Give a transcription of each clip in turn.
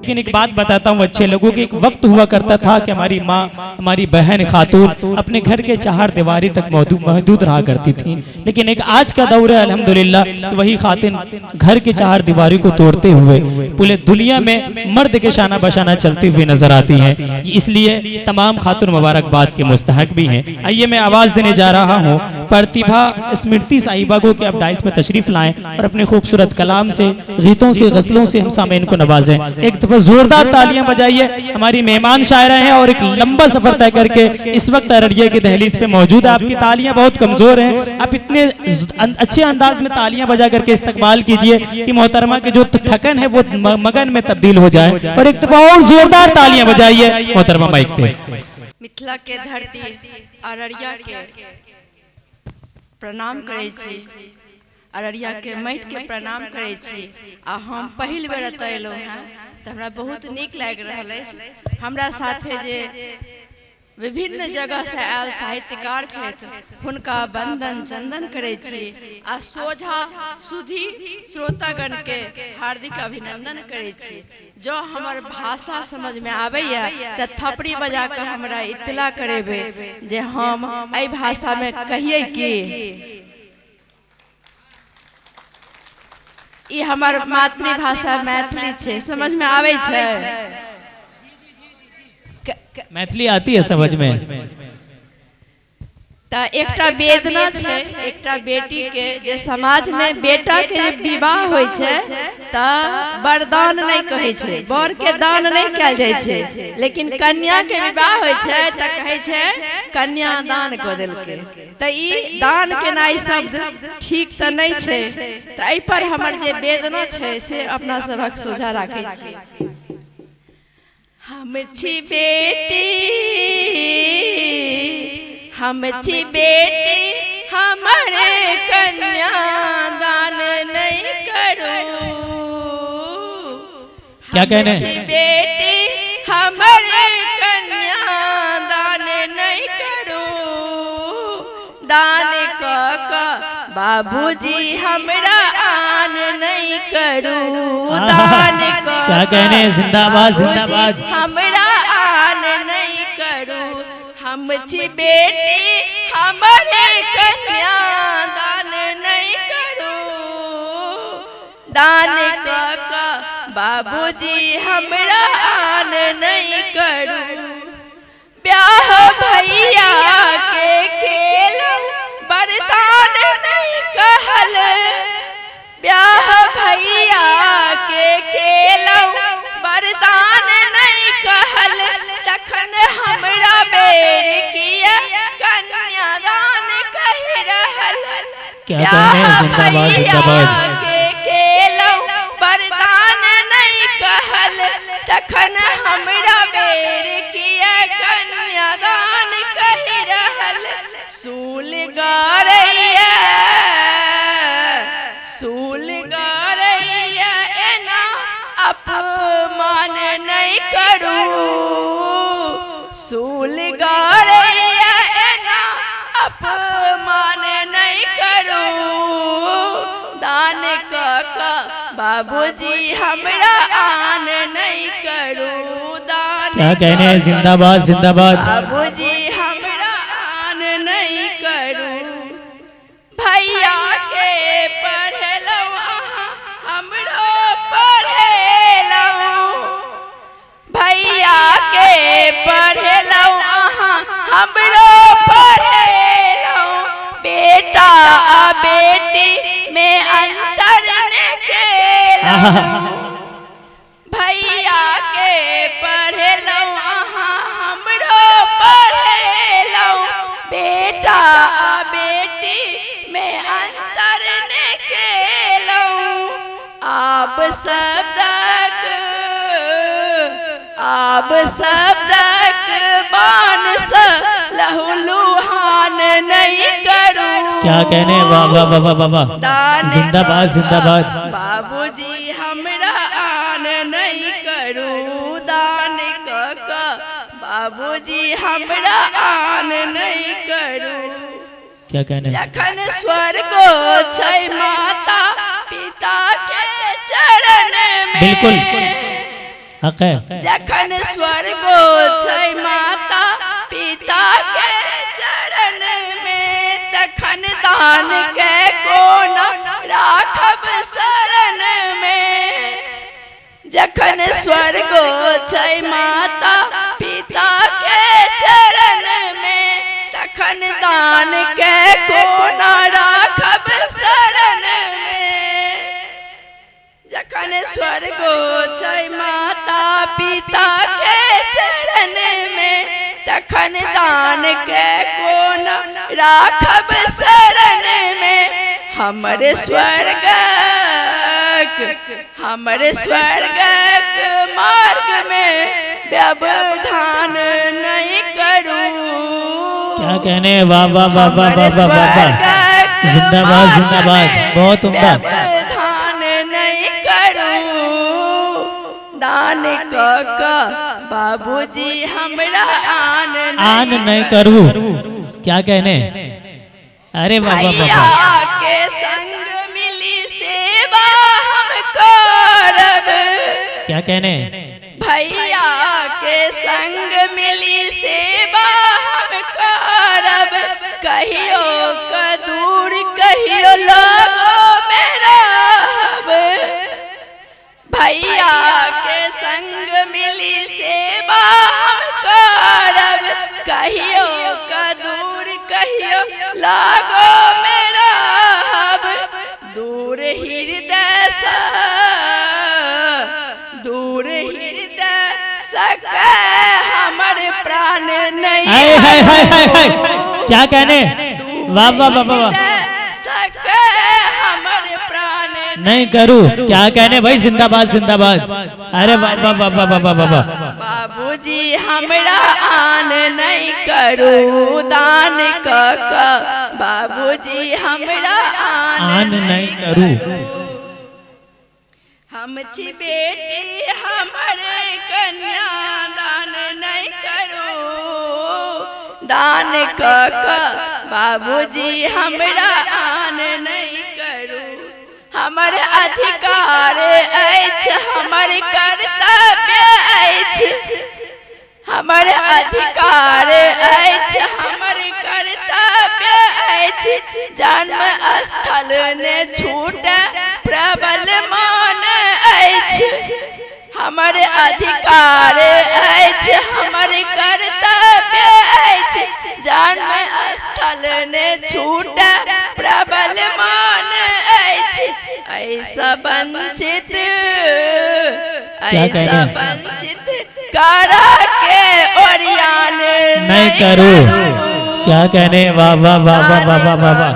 लेकिन एक बात बताता हूँ अच्छे लोगों की, एक वक्त हुआ करता था कि हमारी माँ, हमारी बहन खातून अपने घर के चार दीवारी तक महदूद रहा करती थी। लेकिन एक आज का दौर है अल्हम्दुलिल्लाह कि वही खातिन घर के चार दीवारी को तोड़ते हुए पूरे दुनिया में मर्द के शाना बशाना चलती हुई नजर आती हैं। इसलिए तमाम खातून मुबारकबाद के मुस्तहक भी हैं। आइए मैं आवाज देने जा रहा हूँ प्रतिभा स्मृति साहिबा को कि आप डाइस में तशरीफ लाएं और अपने खूबसूरत कलाम से, गीतों से, गजलों से हम सामईन को नवाजें। एक दफा जोरदार तालियां बजाइए। हमारी मेहमान शायरा हैं और एक लंबा सफर तय करके इस वक्त अररिया की दहलीज पे मौजूद है। आपकी तालियां बहुत कमजोर हैं, आप इतने अच्छे अंदाज में तालियां बजा करके इस्तकबाल कीजिए कि मोहतरमा के जो थकन है वो मगन में तब्दील हो जाए। और एक दफा और जोरदार तालियां बजाइए मोहतरमा माइक पे। मिथिला के धरती अररिया के प्रणाम करे छी, अररिया के माटि के प्रणाम करे छी। आ हम पहिल बेर एतय एलहुँ हैं तऽ हमरा बहुत नीक लागि रहल अछि। हमरा साथे जे विभिन्न जगह से आयल साहित्यकार छथि हुनका वंदन चंदन करे छी आ सोझा सुधी श्रोतागण के हार्दिक अभिनंदन करे छी। जो हमर भाषा समझ में आबैया तऽ थपड़ी बजा के हमरा इत्तला करेबे जे हम एहि भाषा में कहिए कि ई हमर मातृभाषा मैथिली छे, समझ में आवे छे? मैथिली आती है समझ में? एकटा वेदना छे, एकटा बेटी के जे समाज में बेटा के विवाह होय छे त वरदान नहीं कहे छे, बर के दान नहीं कयल जाय छे, लेकिन कन्या के विवाह होय छे त कहे छे कन्या दान क देलके। त ई दान के नाई शब्द ठीक त नहीं छे। त एहि पर हमर जे वेदना छे से अपना सबक सोझा राखे छी। हम छी बेटी, हम छी बेटी, हमारे कन्या दान नहीं करो। क्या कहने? हम छी बेटी, हमारे कन्या दान नहीं करो। दान क बाबूजी हमरा आन नहीं करो। दान क क्या कहने? जिंदाबाद जिंदाबाद। हमरा आन नहीं करो। हम छी बेटी, हमारे कन्या दान नहीं करो। दान क बाबूजी हमरा आन नहीं करो। ब्याह भैया के केलौ वरदान नहीं कहल। ब्याह भैया के केलौ वरदान नहीं कहल। जखन हमरा बेर किया कन्यादान कह रहल। क्या कहने? जिंदाबाद जिंदाबाद। के केलौ वरदान नहीं कहल। जखन हमरा बेर किया कन्यादान कह रहल। सूल गारैया, सूल गारैया एना अपमान नहीं करू। सूल गारैया एना अपमान नहीं करू। दान क बाबूजी हमरा आन नहीं करू। दान क्या कहने? जिंदाबाद जिंदाबाद। बाबूजी हमरा आन नहीं करू। भैया के पढ़ेलौ हमरो पढ़ेलौ। भैया के पढ़ेलौ हमरो पढ़ेलौ। बेटा आ बेटी में अंतर ने केलौ। भैया के पढ़ेलौ हमरो पढ़ेलौ। बेटा आ बेटी में अंतर ने केलौ। आब शब्दक बान से लहूलुहान नहीं करू। क्या कहने? वाह वाह वाह वाह वाह। जिंदाबाद जिंदाबाद। बाबूजी हमरा आन नहीं करू। दान क बाबूजी हमरा आन नहीं करू। क्या कहने? जखन स्वर्गो छै माता पिता के चरण में। बिल्कुल हक है। जखन स्वर्गो छै माता पिता के चरण में, तखन दान के कोना राखब शरण में। जखन स्वर्गो छै माता पिता के चरण में, तखन दान के कोना राखब शरण में। जखन स्वर्गो छै माता पिता के चरण में, तखन दान के कोना राखब शरण में। हमरे स्वर्गक मार्ग में व्यवधान नहीं करूं। क्या कहने, वाह वाह वाह वाह वाह वाह वाह, जिंदाबाद जिंदाबाद, बहुत उम्दा। व्यवधान नहीं करूं, दान क बाबूजी हमरा आन नहीं करूं। क्या कहने, अरे वाह वाह वाह। भैया के संग मिली सेवा हम करब। क्या कहने, भैया के संग मिली सेवा हम करब। कहियो क दूर कहियो लगो में रहब। भैया के संग मिली सेवा हम करब। कहियो क दूर कहियो लगो में रहब। दूर हृदय सके हमर प्राण नहीं। हाय हाय हाय हाय, क्या कहने, वाह वाह वाह वाह, सके हमर प्राण नहीं करूं। क्या कहने भाई, जिंदाबाद जिंदाबाद, अरे वाह वाह वाह वाह वाह वाह वाह। बाबूजी हमरा आन नहीं करूं, दान क बाबूजी हमरा आन नहीं करूं। हम छी बेटी हमरे कन्या दान नहीं करूं, दान क बाबूजी हमरा आन नहीं करूं। हमर अधिकार अछि, हमर कर्तव्य अछि। हमर अधिकार अछि, हमर कर्तव्य अछि। जन्म स्थल ने छूट प्रबल मान अछि। हमर अधिकार अछि, हमर कर्तव्य अछि। जन्म स्थल ने छूट प्रबल मान अछि। ऐसा वंचित करा के ओरियान नहीं करूं। क्या कहने, वाह वाह वाह वाह वाह वाह वाह।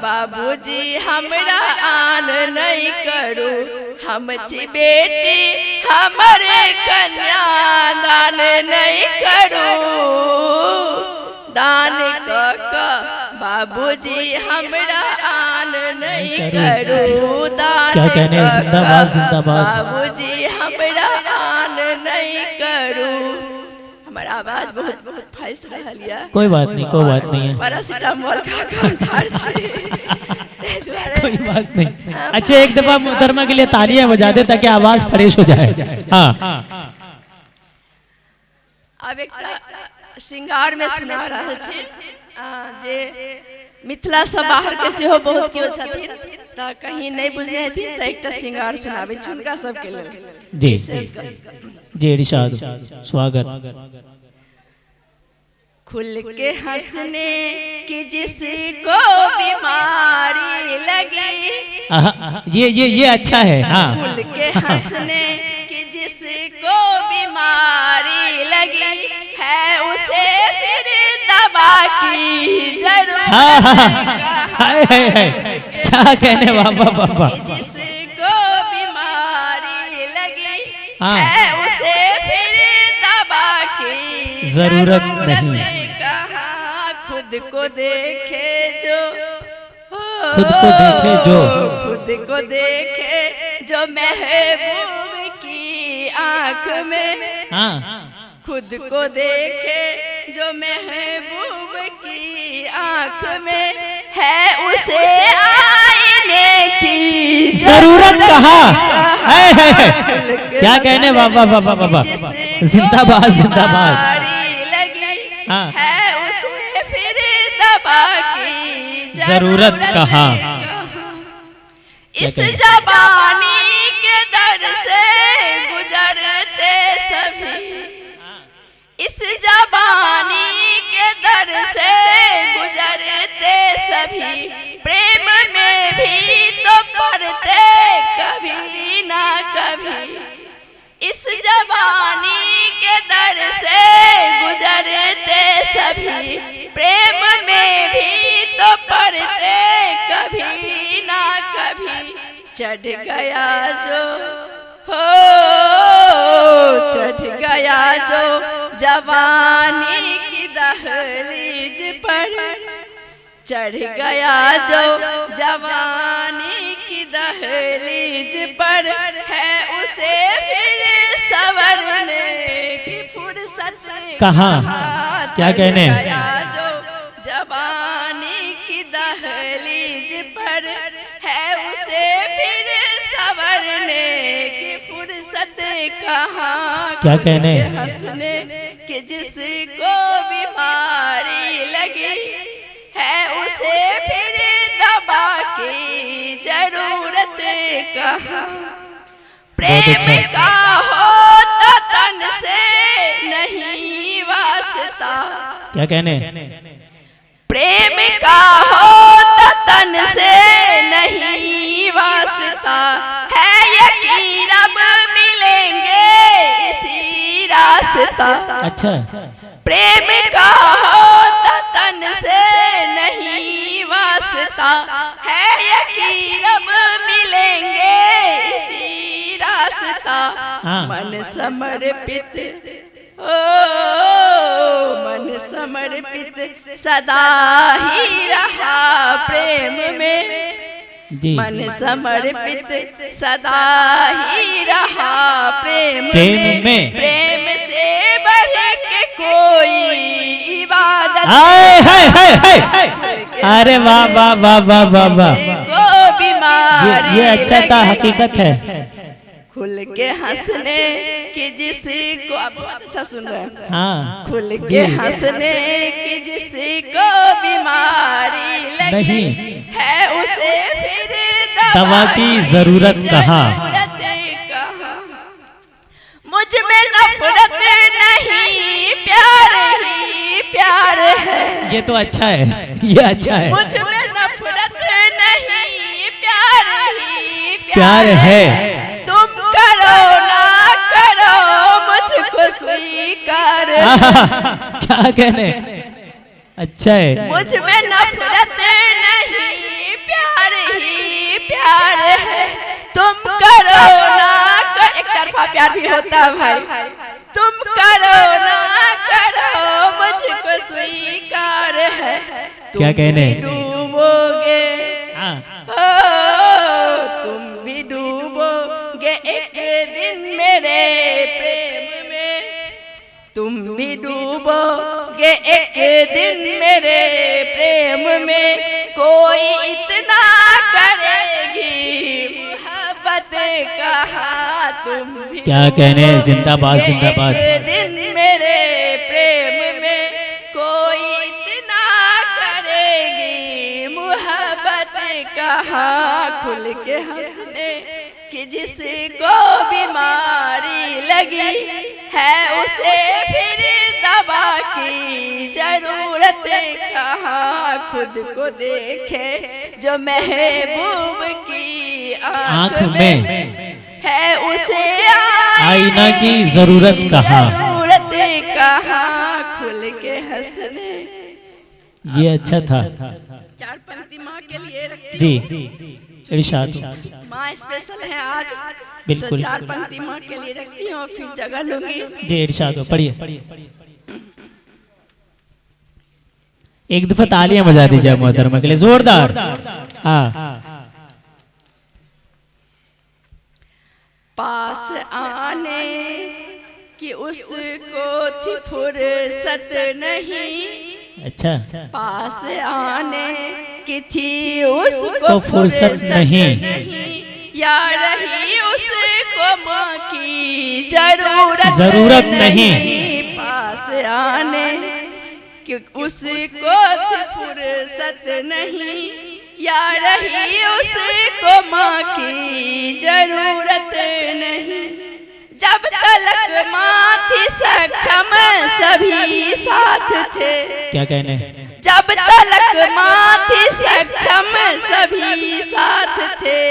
बाबूजी हमरा आन नहीं करूं। हम छी बेटी हमरे कन्या दान नहीं करूं, दान क बाबूजी हमरा आन नहीं करूं। दान क्या कहने, जिंदाबाद जिंदाबाद, बाबूजी हमरा आन नहीं करूं। हमारा आवाज बहुत फंस रहल है। कोई बात नहीं, कोई बात नहीं है, पैरासिटामोल का काउंटर छे। कोई बात नहीं। अच्छा, एक दफा मोहतरमा के लिए तालियां बजा दे ताकि आवाज फ्रेश हो जाए। हाँ, अब एक श्रृंगार में सुना रहा छे जे मिथिला से बाहर के सेहो बहुत कियो छथिन, तो कहीं नहीं बुझने हथिन, तो एक श्रृंगार सुनाबे छी उनका सबके लेल। जी जी, इरशाद, स्वागत। खुल के हंसने की जिसको बीमारी लगी, ये अच्छा है। हाँ, खुल के हंसने की जिसको बीमारी लगी है, उसे फिर दवा की जरूरत। हाय हाय हाय, क्या कहने, बाबा बाबा। जिसको बीमारी लगी है, उसे फिर दवा की जरूरत नहीं। खुद को देखे जो, खुद को देखे जो, खुद को देखे जो महबूब की आंख में। हाँ, खुद को देखे जो महबूब महबूब की आंख में है उसे आईने की जरूरत कहाँ है। क्या कहने, बाबा बाबा बाबा, जिंदाबाद जिंदाबाद। लगी हाँ। है उसे फिर दबा की जरूरत कहाँ। इस जबानी के दर से गुजरते सभी, इस जबानी के दर से गुजरते सभी, प्रेम में भी तो पढ़ते कभी ना कभी। इस जबानी के दर से गुजरते सभी, प्रेम में भी तो पढ़ते कभी ना कभी। चढ़ गया जो हो, चढ़ गया जो जवानी की दहलीज पर, चढ़ गया जो जवानी की दहलीज पर, है उसे फिर संवरने की फुर्सत कहाँ। क्या कहने, जो जवानी की दहलीज पर, है उसे फिर संवरने की फुर्सत कहाँ। क्या कहने, हंसने कि जिसको बीमारी लगी, है उसे फिर दवा की जरूरत कहाँ। प्रेम का होता तन से नहीं वास्ता। क्या कहने, प्रेम का होता तन से नहीं वास्ता, है यकीन अब मिलेंगे इसी रास्ता। अच्छा। प्रेम का होता तन से नहीं वास्ता, है यकीन अब मिलेंगे इसी रास्ता। हाँ। मन समर्पित ओ मन समर्पित सदा ही रहा प्रेम में, जी। मन समर्पित सदा ही रहा प्रेम में। प्रेम से बढ़ के कोई इबादत। हाय हाय हाय हाय। अरे वाह वाह वाह वाह वाह वाह। को बीमारी ये अच्छा था, हकीकत है। खुल के हंसने की जिसको, आप बहुत अच्छा सुन रहे हैं। हाँ। खुल के हंसने की जिसको बीमारी लगी, नहीं है उसे फिर दवा की जरूरत कहाँ। मुझ में नफरत नहीं, प्यार ही प्यार है। ये तो अच्छा है, ये अच्छा है। मुझ में नफरत नहीं, प्यार ही प्यार है। तुम करो ना करो मुझको स्वीकार। क्या कहने, अच्छा है। मुझ में नफरत नहीं, प्यार ही प्यार है। तुम करो ना कर, एक तरफा प्यार भी होता है भाई। तुम करो ना करो मुझको स्वीकार है। क्या कहने, डूबोगे, तुम भी डूबोगे एक दिन मेरे प्रेम में। तुम भी डूबोगे एक दिन मेरे प्रेम में। कोई इतना करेगी मोहब्बत कहाँ, तुम भी क्या कहने, जिंदाबाद जिंदाबाद। एक दिन मेरे प्रेम में कोई इतना करेगी मोहब्बत कहाँ। खुल के हंसने कि जिसको बीमारी लगी, है उसे फिर दवा की जरूरत कहाँ। खुद को देखे जो महबूब की आँख में, है उसे आईना की जरूरत कहाँ। जरूरत कहाँ। खुल के हंसने। ये अच्छा था। चार पंक्ति माँ के लिए रखती जी इरशाद। माँ स्पेशल है आज, बिल्कुल। तो चार पंक्ति माँ के लिए रखती हूँ, फिर जगह लूंगी। जी इरशाद, पढ़िए। एक दफा तालियां बजा दीजिए मोहतरमा के लिए, जोरदार। हाँ। पास आने की उसको थी फुर्सत नहीं, अच्छा, पास आने की थी उसको तो फुर्सत नहीं, या रही उसको माँ की जरूरत नहीं। पास आने कि उसको थी फुर्सत नहीं, या रही उसको माँ की जरूरत नहीं। जब तलक माँ थी सक्षम सभी साथ थे। क्या कहने, जब तलक माँ थी सक्षम सभी साथ थे,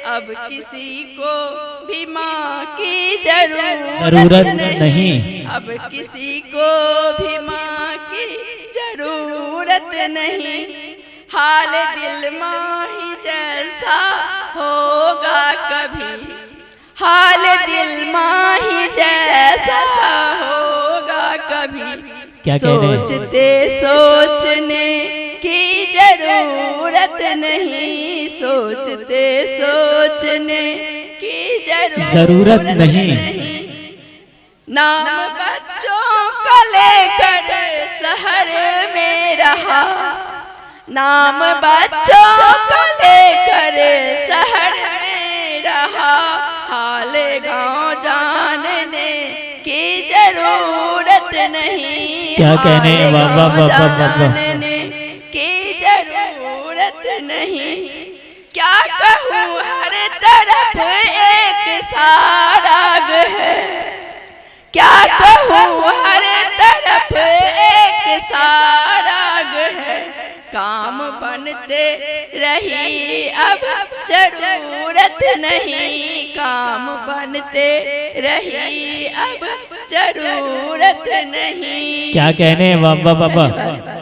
अब किसी को भी माँ की जरूरत नहीं। अब किसी को भी माँ की जरूरत नहीं। हाल दिल माँ ही जैसा होगा कभी, हाल दिल माँ ही जैसा होगा कभी। क्या कहने, सोचते सोचने की जरूरत नहीं, सोचते सोचने की जरूरत नहीं। नाम बच्चों का लेकर शहर में रहा, नाम बच्चों का लेकर शहर में रहा। हाल गाँव जानने की जरूरत नहीं। क्या कहने, वाह वाह वाह वाह वाह, की जरूरत नहीं। क्या कहूँ हर तरफ एक साराग है, क्या कहूँ हर तरफ एक साराग है। काम बनते रही अब जरूरत नहीं, काम बनते रही अब जरूरत नहीं। क्या कहने, वाह वाह वाह वाह।